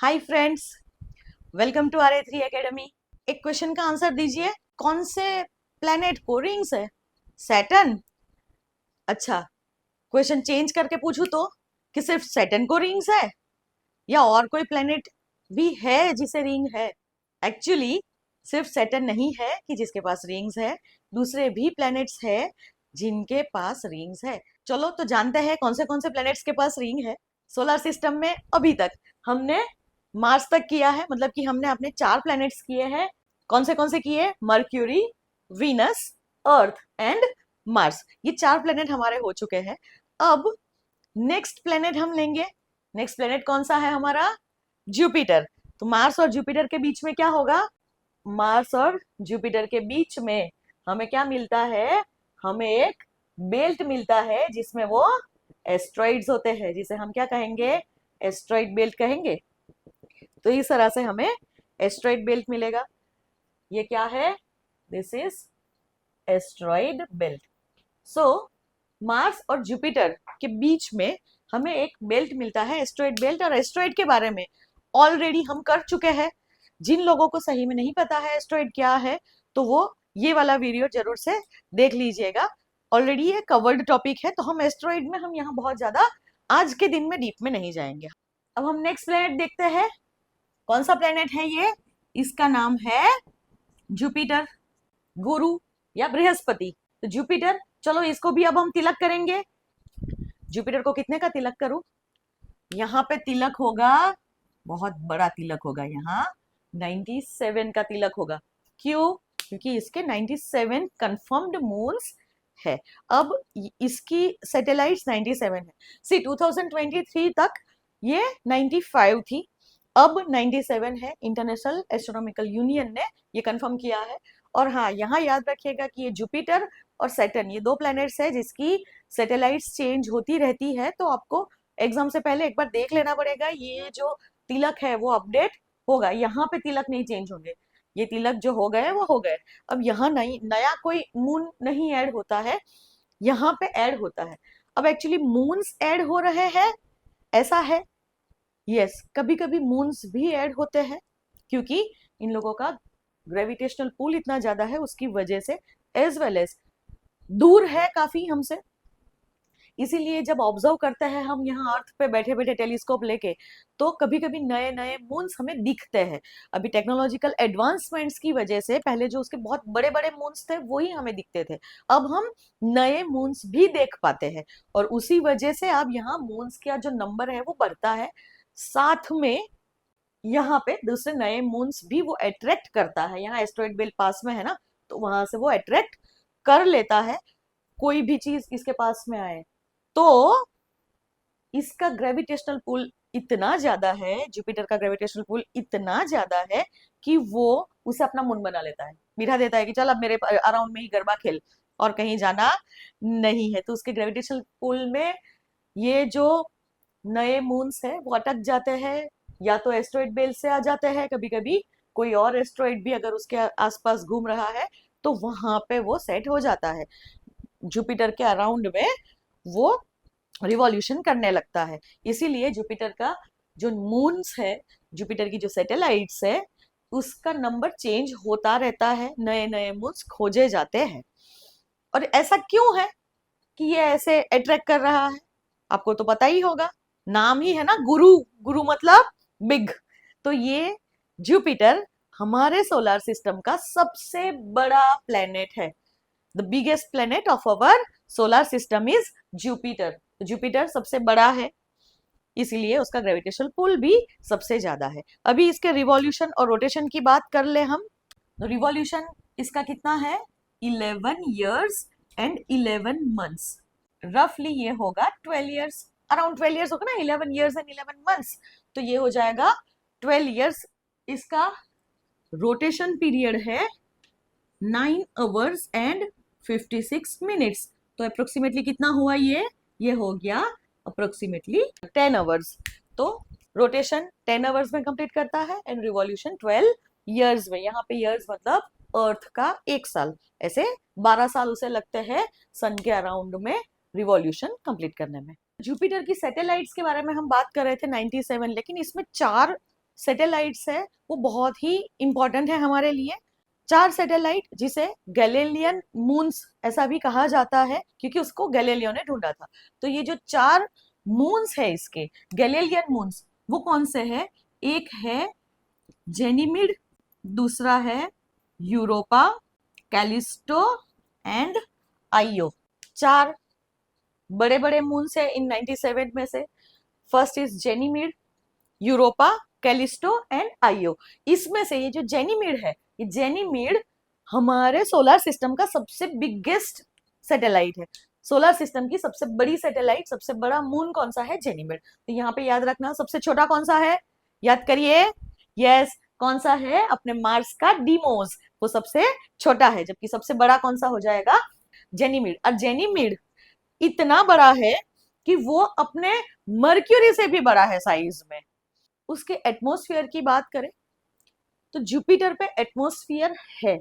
Hi friends, welcome to RA3 academy. एक question का answer दीजिए। कौन से प्लेनेट को रिंग्स है? सैटर्न। अच्छा, क्वेश्चन चेंज करके पूछूं तो कि सिर्फ सैटर्न को रिंग्स है या और कोई प्लेनेट भी है जिसे रिंग है? एक्चुअली सिर्फ सैटर्न नहीं है कि जिसके पास रिंग्स है, दूसरे भी प्लैनेट्स है जिनके पास रिंग्स है। चलो तो जानते हैं कौन से प्लैनेट्स के पास रिंग है। सोलर सिस्टम में अभी तक हमने मार्स तक किया है, मतलब कि हमने अपने 4 प्लैनेट्स किए हैं। कौन से किए? Mercury, Venus, earth and Mars. ये 4 प्लैनेट हमारे हो चुके हैं। अब नेक्स्ट प्लैनेट हम लेंगे। नेक्स्ट प्लैनेट कौन सा है हमारा? जुपिटर। तो मार्स और जुपिटर के बीच में क्या होगा? मार्स और जुपिटर के बीच में हमें क्या मिलता है? हमें एक बेल्ट मिलता है जिसमें वो एस्ट्रॉइड्स होते हैं, जिसे हम क्या कहेंगे? एस्ट्रॉइड बेल्ट कहेंगे। तो इस तरह से हमें एस्ट्रॉइड बेल्ट मिलेगा। ये क्या है? This is asteroid belt. So Mars और जुपिटर के बीच में हमें एक बेल्ट मिलता है, एस्ट्रॉइड बेल्ट। और एस्ट्रॉइड के बारे में ऑलरेडी हम कर चुके हैं। जिन लोगों को सही में नहीं पता है एस्ट्रॉइड क्या है, तो वो ये वाला वीडियो जरूर से देख लीजिएगा। ऑलरेडी ये कवर्ड टॉपिक है, तो हम एस्ट्रॉइड में हम यहाँ बहुत ज्यादा आज के दिन में डीप में नहीं जाएंगे। अब हम नेक्स्ट प्लेनेट देखते हैं। कौन सा प्लेनेट है ये? इसका नाम है जुपिटर, गुरु या बृहस्पति। तो जुपिटर, चलो इसको भी अब हम तिलक करेंगे। जुपिटर को कितने का तिलक करूं? यहाँ पे तिलक होगा, बहुत बड़ा तिलक होगा, यहाँ 97 का तिलक होगा। क्यों? क्योंकि इसके 97 कंफर्म्ड मून्स है। अब इसकी सैटेलाइट्स 97 है। सी 2023 तक ये 95 थी, अब 97 है। इंटरनेशनल एस्ट्रोनॉमिकल यूनियन ने ये कंफर्म किया है। और हाँ, यहाँ याद रखिएगा कि ये जुपिटर और सैटर्न, ये 2 प्लैनेट्स है जिसकी सैटेलाइट्स चेंज होती रहती है। तो आपको एग्जाम से पहले एक बार देख लेना पड़ेगा। ये जो तिलक है वो अपडेट होगा, यहाँ पे तिलक नहीं चेंज होंगे। ये तिलक जो हो गए वो हो गए। अब यहाँ नहीं, नया कोई मून नहीं ऐड होता है, यहाँ पे ऐड होता है। अब एक्चुअली मून्स ऐड हो रहे हैं, ऐसा है। यस, कभी कभी मून्स भी ऐड होते हैं, क्योंकि इन लोगों का ग्रेविटेशनल पुल इतना ज्यादा है उसकी वजह से, एज वेल एज दूर है काफी हमसे। इसीलिए जब ऑब्जर्व करते हैं हम यहाँ अर्थ पे बैठे बैठे टेलीस्कोप लेके, तो कभी कभी नए नए मून्स हमें दिखते हैं। अभी टेक्नोलॉजिकल एडवांसमेंट्स की वजह से पहले जो उसके बहुत बड़े बड़े मून्स थे वही हमें दिखते थे, अब हम नए मून्स भी देख पाते हैं। और उसी वजह से अब यहाँ मून्स का जो नंबर है वो बढ़ता है, साथ में यहाँ पे दूसरे नए मून्स भी वो अट्रैक्ट करता है। यहाँ एस्ट्रॉइड बेल्ट पास में है ना, तो वहां से वो अट्रैक्ट कर लेता है कोई भी चीज इसके पास में आए। तो इसका ग्रेविटेशनल पुल इतना ज्यादा है, जुपिटर का ग्रेविटेशनल पुल इतना ज्यादा है कि वो उसे अपना मुन बना लेता है, बिठा देता है कि चल अब मेरे अराउंड में ही गरबा खेल और कहीं जाना नहीं है। तो उसके ग्रेविटेशनल पुल में ये जो नए मून्स है वो अटक जाते हैं, या तो एस्ट्रॉइड बेल्ट से आ जाते हैं, कभी कभी कोई और एस्ट्रॉइड भी अगर उसके आसपास घूम रहा है तो वहां पे वो सेट हो जाता है, जुपिटर के अराउंड में वो रिवॉल्यूशन करने लगता है। इसीलिए जुपिटर का जो मून्स है, जुपिटर की जो सैटेलाइट्स है, उसका नंबर चेंज होता रहता है, नए नए मून्स खोजे जाते हैं। और ऐसा क्यों है कि ये ऐसे अट्रैक्ट कर रहा है? आपको तो पता ही होगा, नाम ही है ना गुरु। गुरु मतलब बिग। तो ये जुपिटर हमारे सोलर सिस्टम का सबसे बड़ा प्लेनेट है। The biggest planet of our solar system is Jupiter. Jupiter सबसे बड़ा है, इसीलिए उसका ग्रेविटेशनल पुल भी सबसे ज्यादा है। अभी इसके रिवॉल्यूशन और रोटेशन की बात कर ले हम। रिवॉल्यूशन इसका कितना है? 11 years एंड 11 months। रफली ये होगा 12 years, अराउंड 12 years होगा ना, 11 years एंड 11 months, तो ये हो जाएगा 12 years। इसका रोटेशन पीरियड है 9 hours एंड 56 minutes। तो अप्रोक्सीमेटली कितना हुआ ये हो गया अप्रोक्सीमेटली 10 hours। तो रोटेशन 10 hours में कंप्लीट करता है एंड रिवॉल्यूशन 12 years में। यहाँ पे years मतलब अर्थ का 1 साल, ऐसे 12 साल उसे लगते हैं सन के अराउंड में रिवॉल्यूशन कंप्लीट करने में। जुपिटर की सैटेलाइट्स के बारे में हम बात कर रहे थे 97, लेकिन इसमें 4 सैटेलाइट्स है वो बहुत ही इंपॉर्टेंट है हमारे लिए। 4 सैटेलाइट, जिसे गैलीलियन मून्स ऐसा भी कहा जाता है क्योंकि उसको गैलीलियो ने ढूंढा था। तो ये जो 4 मून्स है इसके गैलीलियन मून्स, वो कौन से है? एक है जेनीमिड, दूसरा है यूरोपा, कैलिस्टो एंड आइयो। 4 बड़े बड़े मून्स है इन 97 में से। First is Ganymede, Europa, Callisto and Io. इसमें से ये जो जेनीमिड है, ये जेनीमिड हमारे सोलर सिस्टम का सबसे बिगेस्ट सैटेलाइट है। सोलर सिस्टम की सबसे बड़ी सैटेलाइट, सबसे बड़ा मून कौन सा है? जेनीमिड। तो यहाँ पे याद रखना, सबसे छोटा कौन सा है? याद करिए। यस, कौन सा है? अपने मार्स का डीमोस, वो सबसे छोटा है, जबकि सबसे बड़ा कौन सा हो जाएगा? जेनीमिड। और जेनीमिड इतना बड़ा है कि वो अपने मर्क्यूरी से भी बड़ा है साइज में। उसके एटमॉस्फेयर की बात करें तो जुपिटर पे एटमॉस्फेयर है।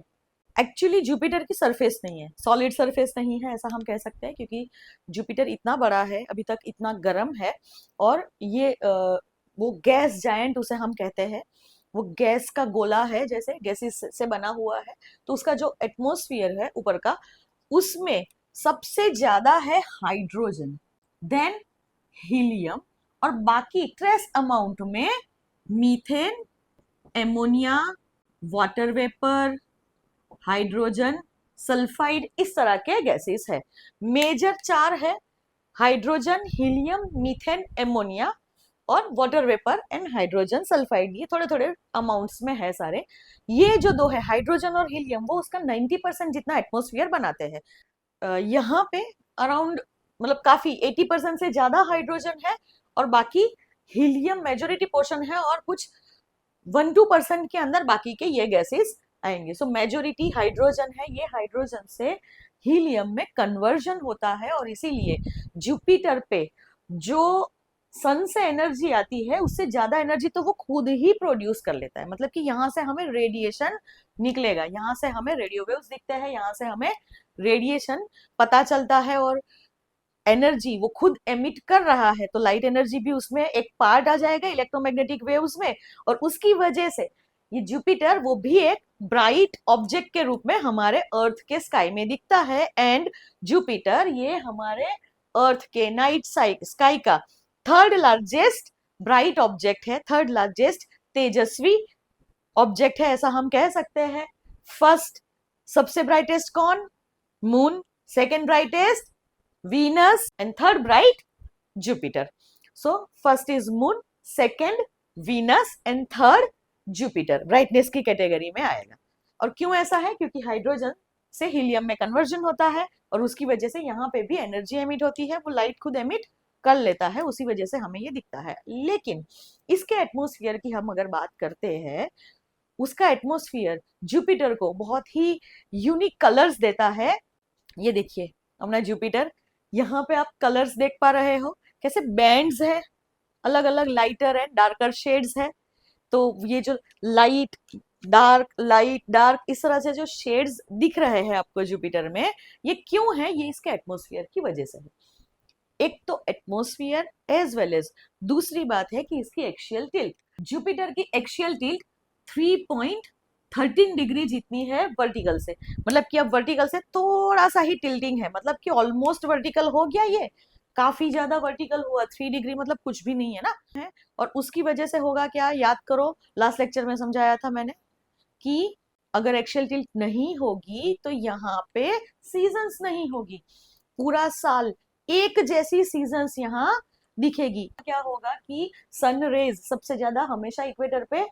एक्चुअली जुपिटर की सरफेस नहीं है, सॉलिड सरफेस नहीं है, ऐसा हम कह सकते हैं, क्योंकि जुपिटर इतना बड़ा है, अभी तक इतना गर्म है, और ये वो गैस जायंट उसे हम कहते हैं। वो गैस का गोला है, जैसे गैसेस से बना हुआ है। तो उसका जो एटमॉस्फेयर है ऊपर का, उसमें सबसे ज्यादा है हाइड्रोजन, देन हीलियम, और बाकी ट्रेस अमाउंट में methane, ammonia, water vapour, hydrogen sulphide, इस तरह के गैसेस है। मेजर 4 है, हाइड्रोजन, हीलियम, मीथेन, एमोनिया और water vapour and hydrogen sulphide. ये थोड़े थोड़े अमाउंट्स में है सारे। ये जो 2 है, हाइड्रोजन और हीलियम, वो उसका 90% जितना एटमॉस्फेयर बनाते हैं। यहाँ पे अराउंड, मतलब काफी 80% से ज्यादा हाइड्रोजन है, और बाकी हीलियम मेजोरिटी पोर्शन है, और कुछ 1-2% के अंदर बाकी के ये गैसेस आएंगे। सो मेजोरिटी हाइड्रोजन है। ये हाइड्रोजन से हीलियम में कन्वर्जन होता है, और इसीलिए जुपिटर पे जो सन से एनर्जी आती है, उससे ज्यादा एनर्जी तो वो खुद ही प्रोड्यूस कर लेता है। मतलब कि यहाँ से हमें रेडिएशन निकलेगा, यहाँ से हमें रेडियो वेव्स दिखते हैं, यहाँ से हमें रेडिएशन पता चलता है, और एनर्जी वो खुद एमिट कर रहा है, तो लाइट एनर्जी भी उसमें एक पार्ट आ जाएगा इलेक्ट्रोमैग्नेटिक वेव्स में, और उसकी वजह से ये जुपिटर वो भी एक ब्राइट ऑब्जेक्ट के रूप में हमारे अर्थ के स्काई में दिखता है। एंड जुपिटर ये हमारे अर्थ के नाइट स्काई का 3rd लार्जेस्ट ब्राइट ऑब्जेक्ट है, 3rd लार्जेस्ट तेजस्वी ऑब्जेक्ट है, ऐसा हम कह सकते हैं। फर्स्ट सबसे ब्राइटेस्ट कौन? Moon. Second brightest Venus, and 3rd bright Jupiter. So first is Moon, second Venus and 3rd Jupiter. Brightness की कैटेगरी में आएगा। और क्यों ऐसा है? क्योंकि हाइड्रोजन से हीलियम में कन्वर्जन होता है, और उसकी वजह से यहाँ पे भी एनर्जी एमिट होती है, वो लाइट खुद एमिट कर लेता है, उसी वजह से हमें ये दिखता है। लेकिन इसके एटमॉस्फेयर की हम अगर बात करते हैं, उसका एटमॉस्फेयर जुपिटर को बहुत ही यूनिक कलर्स देता है। ये देखिए अपना जुपिटर, यहाँ पे आप कलर्स देख पा रहे हो, कैसे बैंड्स है, अलग अलग लाइटर एंड डार्कर शेड्स है। तो ये जो लाइट डार्क इस तरह से जो शेड्स दिख रहे हैं आपको जुपिटर में, ये क्यों है? ये इसके एटमॉस्फेयर की वजह से है। एक तो एटमॉस्फेयर एज वेल एज दूसरी बात है कि इसकी एक्सियल टिल्ट। जुपिटर की एक्सियल टिल्ट 3.13 डिग्री जितनी है वर्टिकल से, मतलब कि अब वर्टिकल से थोड़ा सा ही टिल्टिंग है, मतलब कि ऑलमोस्ट वर्टिकल हो गया, ये काफी ज्यादा वर्टिकल हुआ। 3 डिग्री मतलब कुछ भी नहीं है ना, है। और उसकी वजह से होगा क्या? याद करो, लास्ट लेक्चर में समझाया था मैंने कि अगर एक्सियल टिल्ट नहीं होगी तो यहाँ पे सीजन्स नहीं होगी, पूरा साल एक जैसी सीजन्स यहाँ दिखेगी। क्या होगा कि सन रेज सबसे ज्यादा हमेशा इक्वेटर पे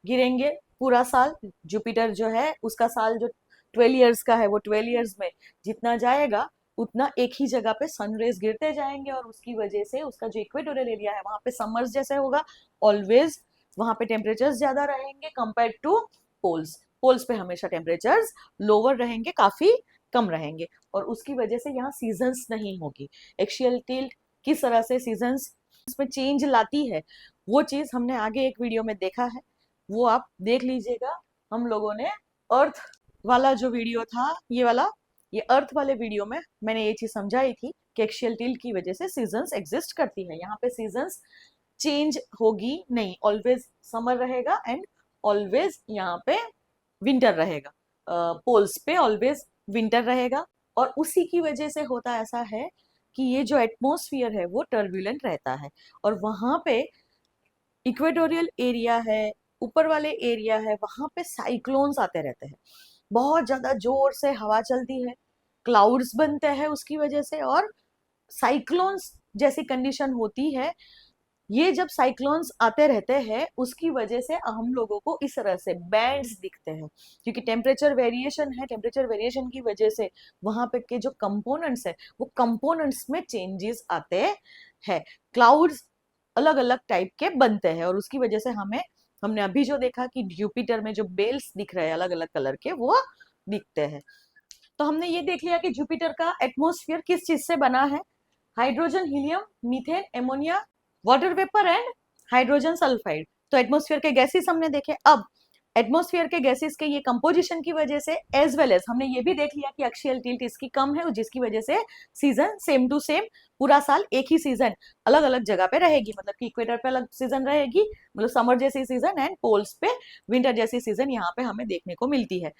गिरेंगे पूरा साल। जुपिटर जो है उसका साल जो 12 ईयर्स का है, वो 12 ईयर्स में जितना जाएगा उतना एक ही जगह पे सन रेज गिरते जाएंगे, और उसकी वजह से उसका जो इक्वेटोरियल एरिया है वहां पे समर्स जैसे होगा ऑलवेज, वहां पे टेम्परेचर्स ज्यादा रहेंगे कंपेयर टू पोल्स। पोल्स पे हमेशा टेम्परेचर्स लोअर रहेंगे, काफी कम रहेंगे, और उसकी वजह से यहाँ सीजन्स नहीं होगी। एक्सियल टिल्ट किस तरह से सीजन्स में चेंज लाती है, वो चीज हमने आगे एक वीडियो में देखा है, वो आप देख लीजिएगा। हम लोगों ने अर्थ वाला जो वीडियो था, ये वाला, ये अर्थ वाले वीडियो में मैंने ये चीज समझाई थी कि एक्सियल टिल्ट की वजह से सीजन्स एग्जिस्ट करती है। यहाँ पे सीजन्स चेंज होगी नहीं, ऑलवेज समर रहेगा एंड ऑलवेज यहाँ पे विंटर रहेगा, पोल्स पे ऑलवेज विंटर रहेगा। और उसी की वजह से होता ऐसा है कि ये जो एटमॉस्फेयर है वो टर्बुलेंट रहता है, और वहां पे इक्वेटोरियल एरिया है, ऊपर वाले एरिया है, वहां पे साइक्लोन्स आते रहते हैं, बहुत ज्यादा जोर से हवा चलती है, क्लाउड्स बनते हैं उसकी वजह से, और साइक्लोन्स जैसी कंडीशन होती है। ये जब साइक्लोन्स आते रहते हैं उसकी वजह से हम लोगों को इस तरह से बैंड्स दिखते हैं, क्योंकि टेम्परेचर वेरिएशन है, टेम्परेचर वेरिएशन की वजह से वहां पे के जो कंपोनेंट्स है वो कंपोनेंट्स में चेंजेस आते हैं, क्लाउड्स अलग अलग टाइप के बनते हैं, और उसकी वजह से हमने अभी जो देखा कि जुपिटर में जो बेल्स दिख रहे हैं अलग अलग कलर के वो दिखते हैं। तो हमने ये देख लिया कि जुपिटर का एटमॉस्फेयर किस चीज से बना है, hydrogen, helium, methane, ammonia, water vapour and hydrogen sulphide. तो एटमॉस्फेयर के गैसेस हमने देखे। अब एटमॉस्फेयर के गैसेस के ये कंपोजिशन की वजह से एज वेल एज हमने ये भी देख लिया कि एक्सियल टिल्ट इसकी कम है, जिसकी वजह से सीजन सेम टू सेम पूरा साल एक ही सीजन अलग अलग जगह पे रहेगी, मतलब कि इक्वेटर पे अलग सीजन रहेगी, मतलब समर जैसी सीजन, एंड पोल्स पे विंटर जैसी सीजन यहाँ पे हमें देखने को मिलती है।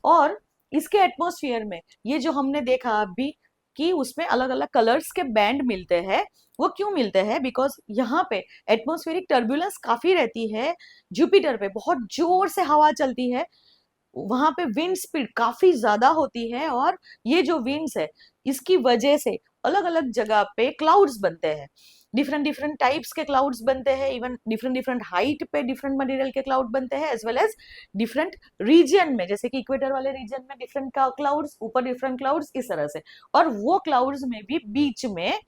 और इसके एटमॉस्फेयर में ये जो हमने देखा अभी कि उसमें अलग अलग कलर्स के बैंड मिलते हैं, वो क्यों मिलते हैं, बिकॉज यहाँ पे एटमॉस्फेरिक टर्बुलेंस काफी रहती है, जुपिटर पे बहुत जोर से हवा चलती है, वहां पे विंड स्पीड काफी ज्यादा होती है, और ये जो विंड्स है इसकी वजह से अलग अलग जगह पे क्लाउड्स बनते हैं, डिफरेंट डिफरेंट टाइप्स के क्लाउड्स बनते हैं, इवन डिफरेंट डिफरेंट हाइट पे डिफरेंट मटेरियल के क्लाउड बनते हैं, as well as different region में, जैसे कि इक्वेटर वाले रीजन में डिफरेंट क्लाउड्स, ऊपर डिफरेंट क्लाउड्स, इस तरह से। और वो क्लाउड्स में भी बीच में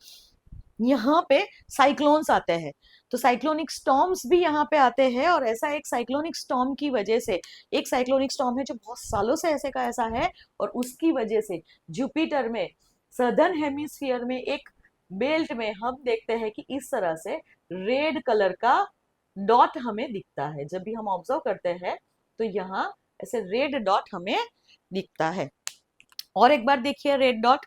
यहाँ पे साइक्लोन्स आते हैं, तो साइक्लोनिक स्टॉर्म्स भी यहाँ पे आते हैं, और ऐसा एक साइक्लोनिक स्टॉर्म की वजह से, एक साइक्लोनिक स्टॉर्म है जो बहुत सालों से ऐसे का ऐसा है, और उसकी वजह से जुपिटर में सदर्न हेमिस्फीयर में एक बेल्ट में हम देखते हैं कि इस तरह से रेड कलर का डॉट हमें दिखता है, जब भी हम ऑब्जर्व करते हैं तो यहाँ ऐसे रेड डॉट हमें दिखता है। और एक बार देखिए, रेड डॉट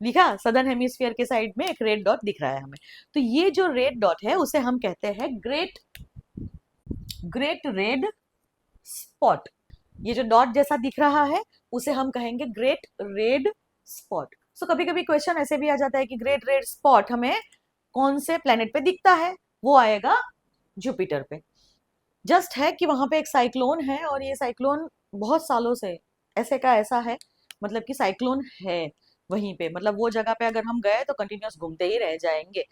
दिखा, सदर्न हेमिस्फीयर के साइड में एक रेड डॉट दिख रहा है हमें, तो ये जो रेड डॉट है उसे हम कहते हैं ग्रेट रेड स्पॉट। ये जो डॉट जैसा दिख रहा है उसे हम कहेंगे ग्रेट रेड स्पॉट। सो कभी कभी क्वेश्चन ऐसे भी आ जाता है कि ग्रेट रेड स्पॉट हमें कौन से प्लेनेट पे दिखता है, वो आएगा जुपिटर पे। जस्ट है कि वहां पे एक साइक्लोन है, और ये साइक्लोन बहुत सालों से ऐसे का ऐसा है, मतलब कि साइक्लोन है वहीं पे, मतलब वो जगह पे अगर हम गए तो कंटिन्यूस घूमते ही रह जाएंगे,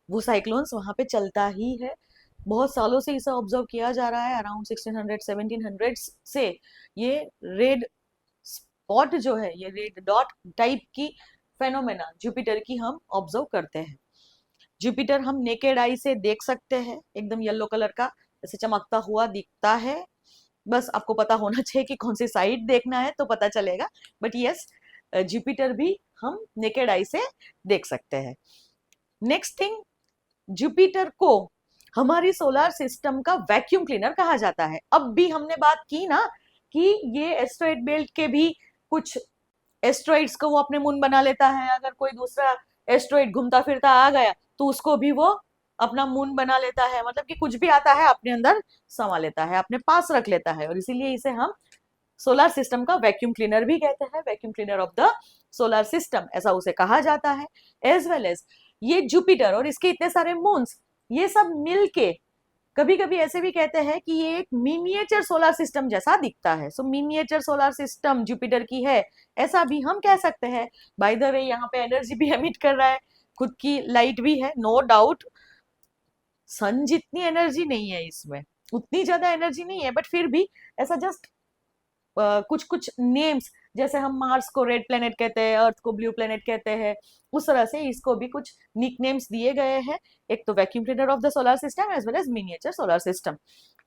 वो साइक्लोन्स वहां पे चलता ही है, बहुत सालों से इसे ऑब्जर्व किया जा रहा है, अराउंड 1600 1700 से ये रेड स्पॉट जो है, ये रेड डॉट टाइप की फेनोमेना जुपिटर की हम ऑब्जर्व करते हैं। जुपिटर हम नेकेड आई से देख सकते हैं, एकदम येलो कलर का ऐसे चमकता हुआ दिखता है, बस आपको पता होना चाहिए कि कौन सी साइड देखना है तो पता चलेगा, बट यस जुपिटर भी हम नेकेड आई से देख सकते हैं। नेक्स्ट थिंग, जुपिटर को हमारी सोलर सिस्टम का वैक्यूम क्लीनर कहा जाता है। अब भी हमने बात की ना कि ये एस्ट्रॉइड बेल्ट के भी कुछ एस्ट्रॉइड्स को वो अपने मून बना लेता है, अगर कोई दूसरा एस्ट्रॉइड घूमता फिरता आ गया तो उसको भी वो अपना मून बना लेता है, मतलब कि कुछ भी आता है अपने अंदर समा लेता है, अपने पास रख लेता है, और इसीलिए इसे हम सोलर सिस्टम का वैक्यूम क्लीनर भी कहते हैं, vacuum cleaner of the solar system ऐसा उसे कहा जाता है। एज वेल एज ये जुपिटर और इसके इतने सारे मून्स, ये सब मिलके कभी कभी ऐसे भी कहते हैं कि ये एक मिनिएचर सोलर सिस्टम जैसा दिखता है। सो मिनिएचर सोलर सिस्टम जुपिटर की है, ऐसा भी हम कह सकते हैं। बाय द वे यहाँ पे एनर्जी भी एमिट कर रहा है, खुद की लाइट भी है, नो डाउट सन जितनी एनर्जी नहीं है इसमें, उतनी ज्यादा एनर्जी नहीं है, बट फिर भी ऐसा जस्ट कुछ कुछ नेम्स, जैसे हम मार्स को रेड प्लेनेट कहते हैं, अर्थ को ब्लू प्लेनेट कहते हैं, उस तरह से इसको भी कुछ निक नेम्स दिए गए हैं। एक तो vacuum cleaner of the solar system as well as miniature solar system,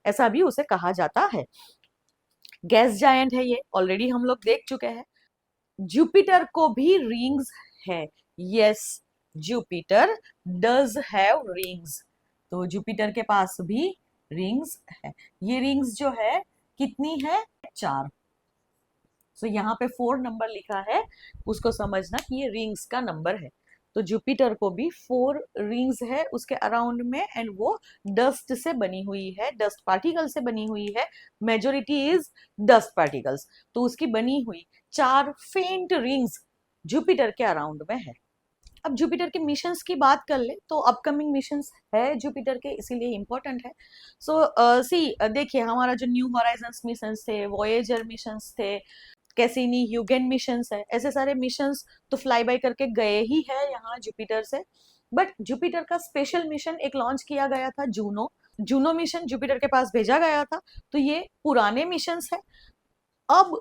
ऐसा भी उसे कहा जाता है। गैस जायंट है ये, ऑलरेडी हम लोग देख चुके हैं। जुपिटर को भी रिंग्स है, yes Jupiter does have rings, तो जुपिटर के पास भी रिंग्स है। ये रिंग्स जो है कितनी है, 4। सो यहाँ पे 4 नंबर लिखा है, उसको समझना कि ये रिंग्स का नंबर है। तो जुपिटर को भी 4 रिंग्स है उसके अराउंड में, एंड वो डस्ट से बनी हुई है, डस्ट पार्टिकल से बनी हुई है, मेजोरिटी इज डस्ट पार्टिकल्स। तो उसकी बनी हुई 4 फेंट रिंग्स जुपिटर के अराउंड में है। अब जुपिटर के मिशंस की बात कर ले तो अपकमिंग मिशंस है जुपिटर के, इसीलिए इंपॉर्टेंट है। सो देखिए हमारा जो न्यू हॉराइजन्स मिशंस थे, वॉयेजर मिशंस थे, कैसिनी ह्यूगेन मिशंस है, ऐसे सारे मिशंस तो फ्लाई बाय करके गए ही है यहाँ जुपिटर से। बट जुपिटर का स्पेशल मिशन एक लॉन्च किया गया था, जूनो। जूनो मिशन जुपिटर के पास भेजा गया था। तो ये पुराने मिशंस है। अब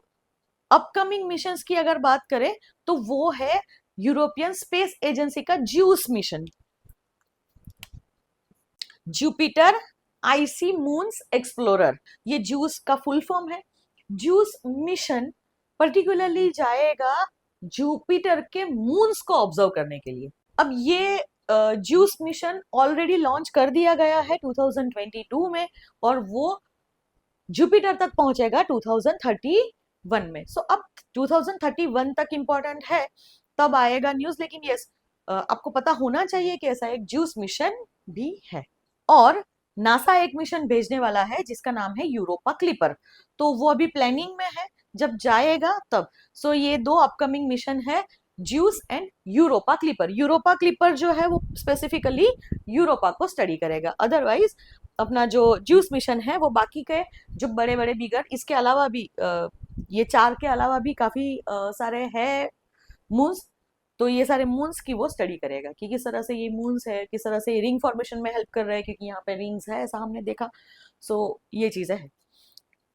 अपकमिंग मिशंस की अगर बात करें तो वो है यूरोपियन स्पेस एजेंसी का juice mission, Jupiter IC moons explorer. ये ज्यूस का फुल फॉर्म है। ज्यूस मिशन पर्टिकुलरली जाएगा जुपिटर के मून्स को ऑब्जर्व करने के लिए। अब ये ज्यूस मिशन ऑलरेडी लॉन्च कर दिया गया है 2022 में, और वो जुपिटर तक पहुंचेगा 2031 में। सो अब 2031 तक इंपॉर्टेंट है, तब आएगा न्यूज। लेकिन यस, आपको पता होना चाहिए कि ऐसा एक ज्यूस मिशन भी है। और नासा एक मिशन भेजने वाला है जिसका नाम है यूरोपा क्लिपर। तो वो अभी प्लानिंग में है, जब जाएगा तब। सो ये 2 अपकमिंग मिशन है, juice and Europa clipper. Europa clipper जो है वो स्पेसिफिकली यूरोपा को स्टडी करेगा। अदरवाइज अपना जो ज्यूस मिशन है वो बाकी के जो बड़े बड़े बिगर, इसके अलावा भी ये 4 के अलावा भी काफी सारे हैं मून्स। तो ये सारे मून्स की वो स्टडी करेगा कि किस तरह से ये मून्स है, किस तरह से ये रिंग फॉर्मेशन में हेल्प कर रहे हैं, क्योंकि यहाँ पे रिंग्स है ऐसा हमने देखा। सो ये चीजें हैं।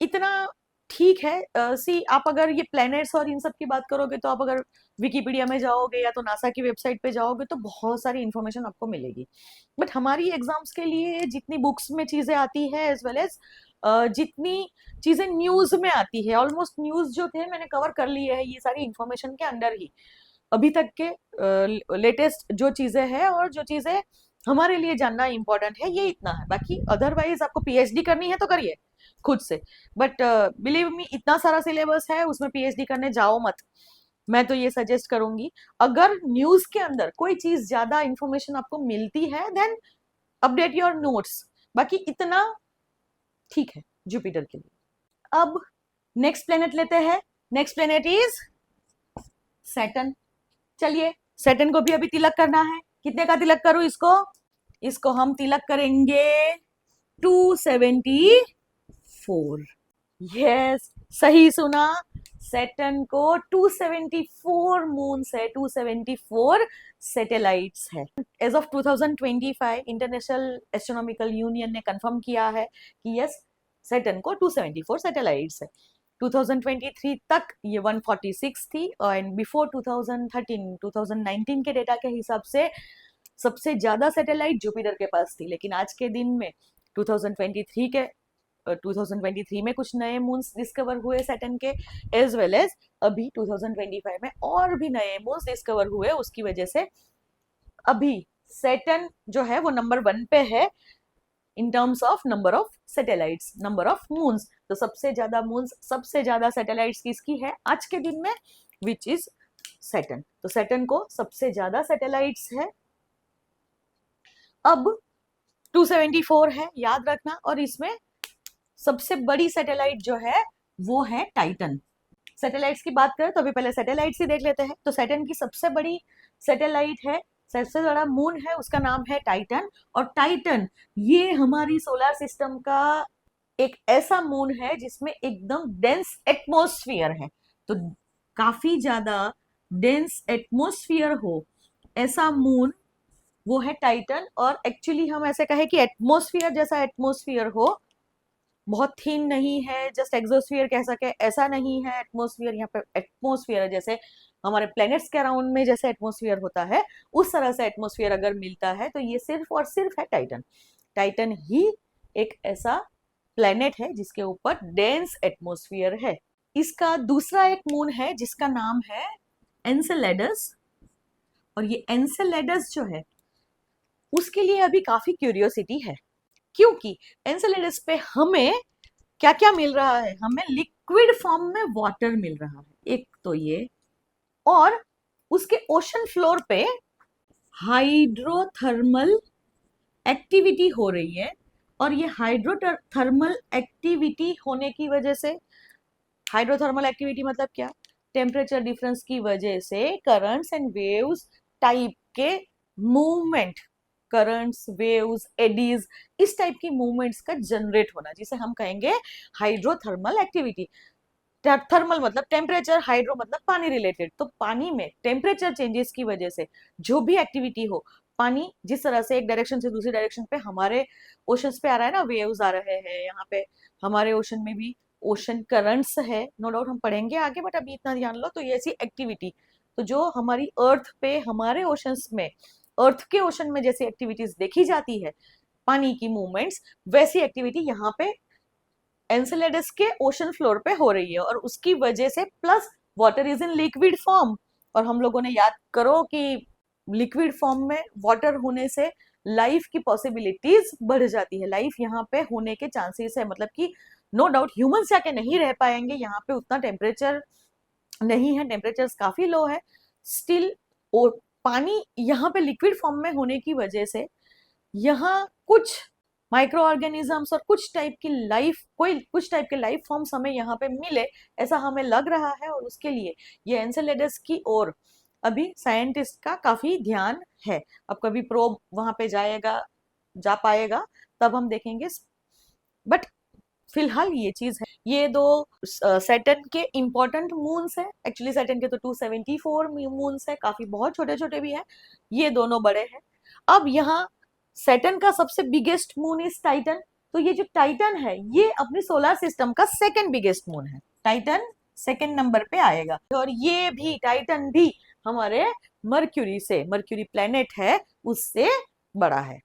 इतना ठीक है। सी आप अगर ये प्लैनेट्स और इन सब की बात करोगे तो आप अगर विकिपीडिया में जाओगे या तो नासा की वेबसाइट पे जाओगे तो बहुत सारी इंफॉर्मेशन आपको मिलेगी। बट हमारी एग्जाम्स के लिए जितनी बुक्स में चीजें आती है एज वेल एज जितनी चीजें न्यूज में आती है, ऑलमोस्ट न्यूज जो थे मैंने कवर कर लिए है ये सारी इंफॉर्मेशन के अंडर ही। अभी तक के लेटेस्ट जो चीजें हैं और जो चीजें हमारे लिए जानना इंपॉर्टेंट है, ये इतना है। बाकी अदरवाइज आपको पीएचडी करनी है तो करिए खुद से, बट बिलीव मी इतना सारा सिलेबस है, उसमें पीएचडी करने जाओ मत। मैं तो ये सजेस्ट करूंगी, अगर न्यूज के अंदर कोई चीज ज्यादा इंफॉर्मेशन आपको मिलती है देन अपडेट योर नोट्स। बाकी इतना ठीक है जुपिटर के लिए। अब नेक्स्ट प्लेनेट लेते हैं। Next planet is Saturn. चलिए सैटर्न को भी अभी तिलक करना है। कितने का तिलक करूं इसको? इसको हम तिलक करेंगे 274। यस, सही सुना। सैटर्न को 274 मून्स है, 274 सैटेलाइट्स है। As of 2025 International Astronomical Union ने कंफर्म किया है कि यस, सैटर्न को 274 सैटेलाइट्स है। 2023 तक ये 146 थी, एंड बिफोर 2013 2019 के डेटा के हिसाब से सबसे ज्यादा सैटेलाइट जुपिटर के पास थी। लेकिन आज के दिन में 2023 में कुछ नए मून्स डिस्कवर हुए सैटर्न के, एज वेल एज अभी 2025 में और भी नए मून्स डिस्कवर हुए। उसकी वजह से अभी सैटर्न जो है वो नंबर 1 पे है in terms of number of satellites, number of moons. तो सबसे ज्यादा मून्स, सबसे ज्यादा सैटेलाइट्स किसकी है आज के दिन में? Which is Saturn. तो सैटर्न को सबसे ज्यादा सैटेलाइट्स है। अब 274 है, याद रखना। और इसमें सबसे बड़ी सैटेलाइट जो है वो है टाइटन। सैटेलाइट्स की बात करें तो अभी पहले सैटेलाइट्स ही देख लेते हैं। तो सैटर्न की सबसे बड़ी सैटेलाइट है, सबसे बड़ा मून है, उसका नाम है टाइटन। और टाइटन ये हमारी सोलर सिस्टम का एक ऐसा मून है जिसमें एकदम डेंस एटमॉस्फेयर है। तो काफी ज्यादा डेंस एटमॉस्फेयर हो ऐसा मून वो है टाइटन। और एक्चुअली हम ऐसे कहें कि एटमॉस्फेयर जैसा एटमॉस्फेयर हो, बहुत थिन नहीं है, जस्ट एक्सोस्फीयर कह सके ऐसा नहीं है एटमॉस्फेयर। यहाँ पे एटमॉस्फेयर जैसे हमारे प्लैनेट्स के अराउंड में जैसे एटमॉस्फेयर होता है उस तरह से एटमॉस्फेयर अगर मिलता है तो ये सिर्फ और सिर्फ है टाइटन। टाइटन ही एक ऐसा प्लैनेट है जिसके ऊपर डेंस एटमॉस्फेयर है। इसका दूसरा एक मून है जिसका नाम है एनसेलेडस। और ये एनसेलेडस जो है उसके लिए अभी काफी क्यूरियोसिटी है, क्योंकि एनसेलेडस पे हमें क्या क्या मिल रहा है? हमें लिक्विड फॉर्म में वाटर मिल रहा है, एक तो ये, और उसके ओशन फ्लोर पे हाइड्रोथर्मल एक्टिविटी हो रही है, और ये हाइड्रोथर्मल एक्टिविटी होने की वजह से, हाइड्रोथर्मल एक्टिविटी मतलब क्या, टेम्परेचर डिफरेंस की वजह से करंट्स एंड वेव्स टाइप के मूवमेंट, करंट्स, वेव्स, एडीज, इस टाइप की मूवमेंट्स का जनरेट होना, जिसे हम कहेंगे हाइड्रोथर्मल एक्टिविटी। थर्मल मतलब टेम्परेचर, हाइड्रो मतलब पानी रिलेटेड, तो पानी में टेम्परेचर चेंजेस की वजह से जो भी एक्टिविटी हो, पानी जिस तरह से एक डायरेक्शन से दूसरी डायरेक्शन पे हमारे ओशंस पे आ रहा है ना, वेव्स आ रहे हैं यहाँ पे, हमारे ओशन में भी ओशन करंट्स है, नो डाउट हम पढ़ेंगे आगे, बट अभी इतना ध्यान लो। तो ये ऐसी एक्टिविटी, तो जो हमारी अर्थ पे हमारे ओशंस में, अर्थ के ओशन में जैसी एक्टिविटीज देखी जाती है, पानी की मूवमेंट्स, वैसी एक्टिविटी यहाँ पे एनसेलेडस के ओशन फ्लोर पे हो रही है, और उसकी वजह से plus water is in liquid form, और हम लोगों ने याद करो कि लिक्विड फॉर्म में वाटर होने से लाइफ की पॉसिबिलिटीज बढ़ जाती है, लाइफ यहाँ पे होने के चांसेस है, मतलब कि नो डाउट ह्यूमंस जाके नहीं रह पाएंगे यहाँ पे, उतना टेम्परेचर नहीं है, टेम्परेचर काफी लो है स्टिल, और पानी यहाँ पे लिक्विड फॉर्म में होने की वजह से यहाँ कुछ माइक्रो ऑर्गेनिजम्स और कुछ टाइप की लाइफ, कोई कुछ टाइप के लाइफ फॉर्म्स हमें यहाँ पे मिले, ऐसा हमें लग रहा है, और उसके लिए ये एनसेलेडस की ओर अभी साइंटिस्ट का काफी ध्यान है। अब कभी प्रोब वहां पे जाएगा, जा पाएगा, तब हम देखेंगे, बट फिलहाल ये चीज है। ये दो सैटर्न के इंपॉर्टेंट मून्स है, एक्चुअली सैटर्न के तो 274 मून्स है, काफी बहुत छोटे छोटे भी है, ये दोनों बड़े हैं। अब यहाँ सैटर्न का सबसे बिगेस्ट मून इज टाइटन, तो ये जो टाइटन है ये अपनी सोलर सिस्टम का सेकंड बिगेस्ट मून है, टाइटन सेकंड नंबर पे आएगा, और ये भी टाइटन भी हमारे मर्क्यूरी से, मर्क्यूरी प्लेनेट है उससे बड़ा है।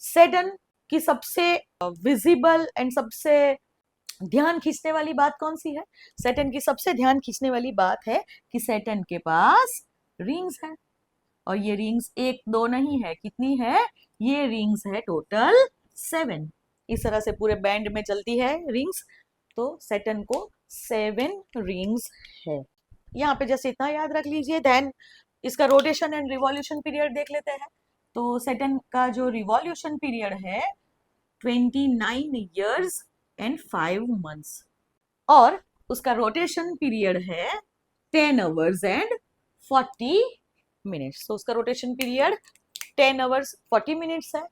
सैटर्न की सबसे विजिबल एंड सबसे ध्यान खींचने वाली बात कौन सी है, सैटर्न की सबसे ध्यान खींचने वाली बात है कि सैटर्न के पास रिंग्स है, और ये रिंग्स एक दो नहीं है, कितनी है, ये रिंग्स है टोटल 7, इस तरह से पूरे बैंड में चलती है रिंग्स, तो सैटर्न को 7 रिंग्स है। यहाँ पे जैसे इतना याद रख लीजिए, देन इसका रोटेशन एंड रिवॉल्यूशन पीरियड देख लेते हैं। तो सैटर्न का जो रिवॉल्यूशन पीरियड है 29 ईयर्स एंड 5 मंथ्स, और उसका रोटेशन पीरियड है 10 आवर्स एंड 40 मिनट्स। तो उसका रोटेशन पीरियड 10 आवर्स 40 मिनट्स है,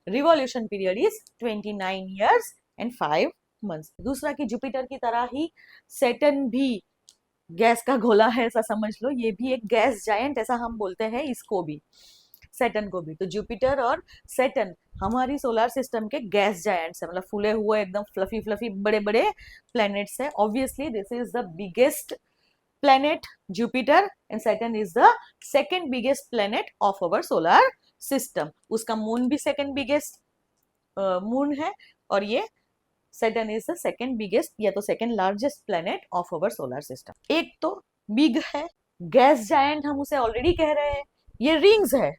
revolution period is 29 years and 5 months. दूसरा कि जुपिटर की तरह ही सैटर्न भी गैस का गोला है, ऐसा समझ लो, ये भी एक गैस जायंट, ऐसा हम बोलते हैं इसको भी, सैटर्न को भी। तो जुपिटर और सैटर्न हमारी सोलर सिस्टम के गैस जायंट्स है, मतलब फूले हुए एकदम फ्लफी फ्लफी बड़े बड़े प्लैनेट्स है। Obviously this is the biggest planet Jupiter, and Saturn is the second biggest planet of our solar system। उसका मून भी सेकंड बिगेस्ट मून है, और ये Saturn is the second biggest या तो second largest planet of our solar system। एक तो big है, गैस जायंट हम उसे ऑलरेडी कह रहे हैं, ये रिंग्स है,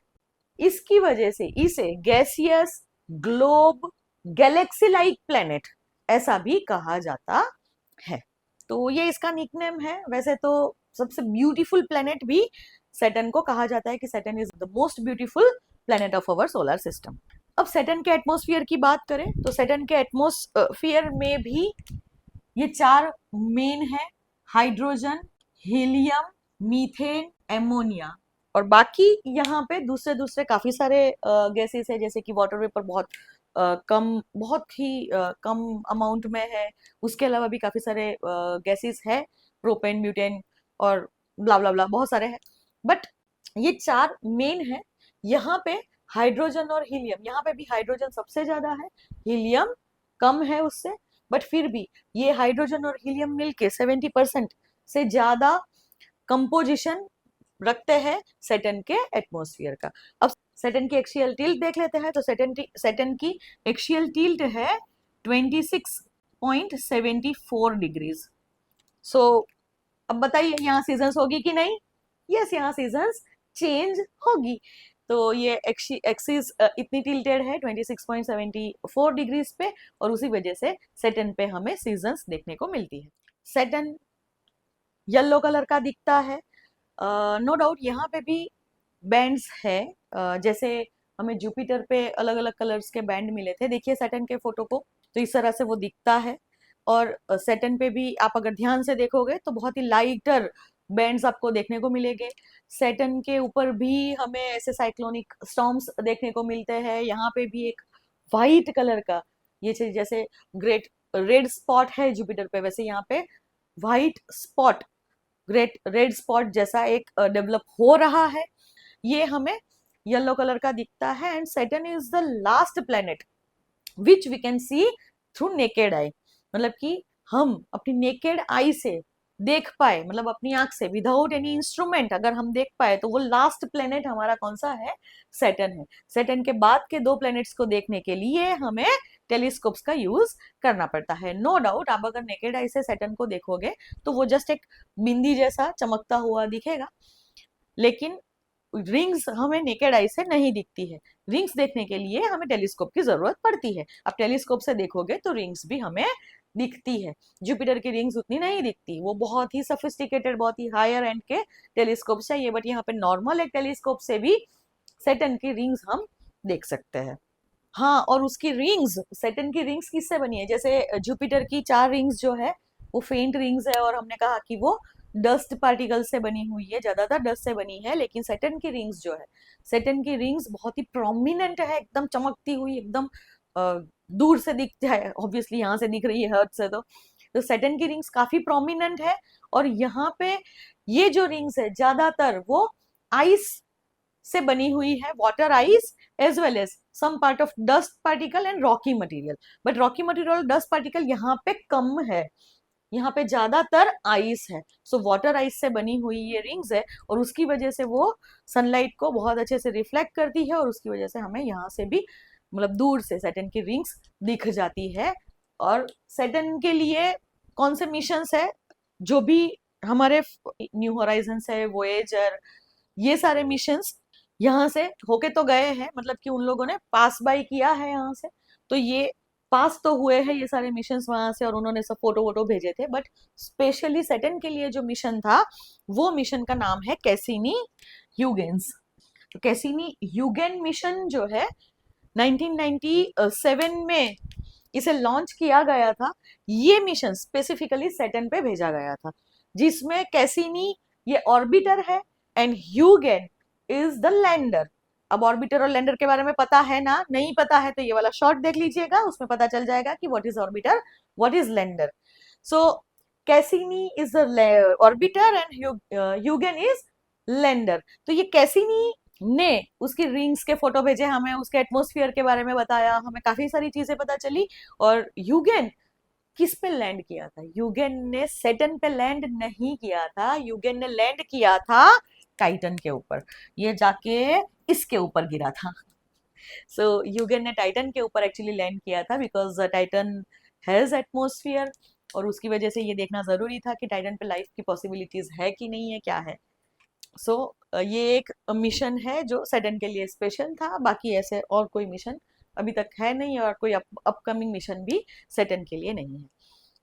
इसकी वजह से इसे gaseous, globe, Galaxy like planet ऐसा भी कहा जाता है। तो ये इसका निकनेम है। वैसे तो सबसे ब्यूटीफुल प्लेनेट भी सैटर्न को कहा जाता है कि Saturn is the most beautiful planet of our solar system. अब सैटर्न के एटमॉस्फेयर की बात करें तो सैटर्न के एटमॉस्फेयर में भी ये 4 मेन है, हाइड्रोजन, हीलियम, मीथेन, एमोनिया, और बाकी यहाँ पे दूसरे दूसरे काफी सारे गैसेस है, जैसे कि वाटर वेपर बहुत कम, बहुत ही कम अमाउंट में है, उसके अलावा भी काफी सारे गैसेस है, प्रोपेन, ब्यूटेन और ब्ला ब्ला ब्ला, बहुत सारे हैं, बट ये 4 मेन है। यहाँ पे हाइड्रोजन और हीलियम, यहाँ पे भी हाइड्रोजन सबसे ज्यादा है, हीलियम कम है उससे, बट फिर भी ये हाइड्रोजन और हीलियम मिलके 70% से ज्यादा कंपोजिशन रखते हैं सैटर्न के एटमॉस्फेयर का। अब सैटर्न की एक्सियल टिल्ट देख लेते हैं। तो सैटर्न की एक्सियल टिल्ट है 26.74 डिग्रीज। सो अब बताइए यहाँ सीजन्स होगी कि नहीं? यस, यहाँ सीजन्स चेंज होगी। तो ये एक्सिस इतनी टिल्टेड है 26.74 डिग्रीज पे, और उसी वजह से सैटर्न पे हमें सीजन्स देखने को मिलती है। सैटर्न येलो कलर का दिखता है, नो डाउट यहाँ पे भी बैंड्स है, जैसे हमें जुपिटर पे अलग अलग कलर्स के बैंड मिले थे, देखिए सैटर्न के फोटो को, तो इस तरह से वो दिखता है। और सैटर्न पे भी आप अगर ध्यान से देखोगे तो बहुत ही लाइटर बैंड्स आपको देखने को मिलेंगे। सैटर्न के ऊपर भी हमें ऐसे साइक्लोनिक स्टॉर्म्स देखने को मिलते हैं। यहाँ पे भी एक वाइट कलर का, ये चीज जैसे ग्रेट रेड स्पॉट है जुपिटर पे, वैसे यहाँ पे white spot, great red spot जैसा एक डेवलप हो रहा है। ये हमें येलो कलर का दिखता है। And Saturn is the last planet which we can see through naked eye, मतलब कि हम अपनी नेकेड आई से देख पाए, मतलब अपनी आंख से विदाउट एनी इंस्ट्रूमेंट अगर हम देख पाए, तो वो लास्ट प्लेनेट हमारा कौन सा है? सैटर्न है। सैटर्न के बाद के दो प्लेनेट्स को देखने के लिए हमें टेलीस्कोप्स का यूज करना पड़ता है। नो डाउट आप अगर नेकेड आई से सैटर्न को देखोगे तो वो जस्ट एक बिंदी जैसा चमकता हुआ दिखेगा, लेकिन रिंग्स हमें नेकेड आई से नहीं दिखती है। रिंग्स देखने के लिए हमें टेलीस्कोप की जरूरत पड़ती है। अब टेलीस्कोप से देखोगे तो रिंग्स भी हमें दिखती है। जुपिटर की रिंग्स उतनी नहीं दिखती, वो बहुत ही सोफिस्टिकेटेड, बहुत ही हायर एंड के टेलीस्कोप चाहिए, बट यहाँ पे नॉर्मल एक टेलीस्कोप से भी सैटर्न की रिंग्स हम देख सकते हैं। हाँ, और उसकी रिंग्स, सैटर्न की रिंग्स किससे बनी है? जैसे जुपिटर की 4 रिंग्स जो है वो फेंट रिंग्स है, और हमने कहा कि वो डस्ट पार्टिकल से बनी हुई है, ज्यादातर डस्ट से बनी है। लेकिन सैटर्न की रिंग्स जो है, सैटर्न की रिंग्स बहुत ही प्रोमिनेंट है, एकदम चमकती हुई, एकदम दूर से दिख जाए, ऑब्वियसली यहाँ से दिख रही है अर्थ से, तो सैटर्न की रिंग्स काफी प्रोमिनेंट है। और यहाँ पे ये जो रिंग्स है ज्यादातर वो आइस से बनी हुई है, water ice as well as some part of dust particle and rocky material. But rocky material, dust particle यहाँ पे कम है, यहाँ पे ज्यादातर आइस है। सो वाटर आइस से बनी हुई ये रिंग्स है, और उसकी वजह से वो सनलाइट को बहुत अच्छे से रिफ्लेक्ट करती है, और उसकी वजह से हमें यहाँ से भी, मतलब दूर से सैटर्न की रिंग्स दिख जाती है। और सैटर्न के लिए कौन से मिशंस है, जो भी हमारे न्यू होराइजन्स है, वोएजर, ये सारे मिशंस यहाँ से होके तो गए हैं, मतलब कि उन लोगों ने पास बाय किया है यहाँ से, तो ये पास तो हुए हैं ये सारे मिशंस वहां से, और उन्होंने सब फोटो वोटो भेजे थे। बट स्पेशली सैटर्न के लिए जो मिशन था, वो मिशन का नाम है कैसिनी ह्यूगेन्स। तो कैसिनी ह्यूगेन मिशन जो है 1997 में इसे लॉन्च किया गया था। ये मिशन स्पेसिफिकली सैटर्न पे भेजा गया था, जिसमें कैसिनी ये ऑर्बिटर है एंड ह्यूगेन इज द लैंडर। अब ऑर्बिटर और लैंडर के बारे में पता है ना? नहीं पता है तो ये वाला शॉर्ट देख लीजिएगा, उसमें पता चल जाएगा कि what is orbiter, what is lander. So Cassini is the orbiter and ह्यूगेन इज लैंडर। तो ये कैसिनी ने उसकी रिंग्स के फोटो भेजे हमें, उसके एटमॉस्फेयर के बारे में बताया, हमें काफी सारी चीजें पता चली। और ह्यूगेन किस पे लैंड किया था? ह्यूगेन ने सैटर्न पे लैंड नहीं किया था, ह्यूगेन ने लैंड किया था टाइटन के ऊपर। ये जाके इसके ऊपर गिरा था। सो ह्यूगेन ने टाइटन के ऊपर एक्चुअली लैंड किया था, बिकॉज टाइटन हैज एटमॉस्फेयर, और उसकी वजह से ये देखना जरूरी था कि टाइटन पे लाइफ की पॉसिबिलिटीज है कि नहीं है, क्या है। सो ये एक मिशन है जो सैटर्न के लिए स्पेशल था। बाकी ऐसे और कोई मिशन अभी तक है नहीं, और कोई अपकमिंग मिशन भी सैटर्न के लिए नहीं है।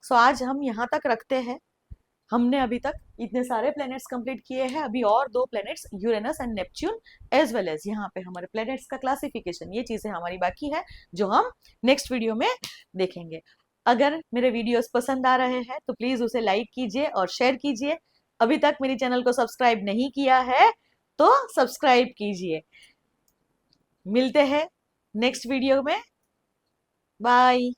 सो आज हम यहाँ तक रखते हैं। हमने अभी तक इतने सारे प्लैनेट्स कंप्लीट किए हैं, अभी और 2 planets Uranus and Neptune, as well as यहाँ पे हमारे प्लैनेट्स का क्लासिफिकेशन, ये चीजें हमारी बाकी है जो हम नेक्स्ट वीडियो में देखेंगे। अगर मेरे वीडियोस पसंद आ रहे हैं तो प्लीज उसे लाइक कीजिए और शेयर कीजिए। अभी तक मेरे चैनल को सब्सक्राइब नहीं किया है तो सब्सक्राइब कीजिए। मिलते हैं नेक्स्ट वीडियो में। बाय।